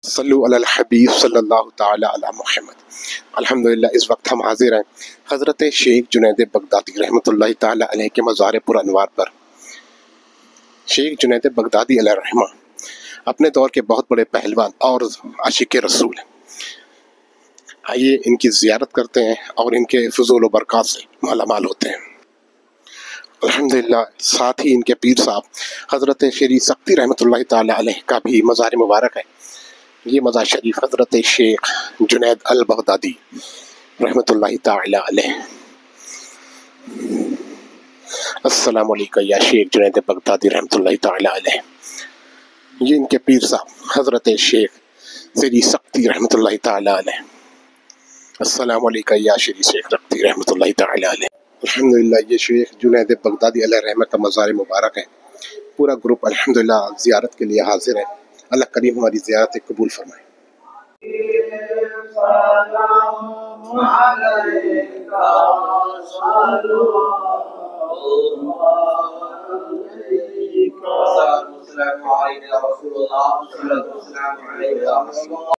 صلو علی الحبیب صلی اللہ تعالی علی محمد۔ الحمدللہ اس وقت ہم حاضر ہیں حضرت شیخ جنید بغدادی رحمۃ اللہ تعالی علیہ کے مزار پر انوار پر۔ شیخ جنید بغدادی علیہ الرحمہ اپنے دور کے بہت بڑے پہلوان اور عاشق رسول ہیں۔ آئیے ان کی زیارت کرتے ہیں اور ان کے فضول و برکات سے مالا مال ہوتے ہیں۔ الحمدللہ ساتھ ہی ان کے پیر صاحب حضرت شیری سختی رحمۃ اللہ تعالی علیہ کا بھی مزار مبارک ہے۔ یہ مزار شریف حضرت شیخ جنید البغدادی رحمۃ اللہ تعالی علیہ۔ السلام علیکم یا شیخ جنید بغدادی رحمۃ اللہ تعالی علیہ۔ یہ ان کے پیر صاحب حضرت شیخ شیری سختی رحمۃ اللہ تعالی علیہ۔ السلام علیکم یا شیری شیخ سختی رحمۃ اللہ تعالی علیہ۔ الحمدللہ یہ شیخ جنید بغدادی علیہ الرحمہ کا مزار مبارک ہے۔ پورا گروپ الحمدللہ زیارت کے لیے حاضر ہے۔ اللہ کریم ہماری زیارت قبول فرمائے۔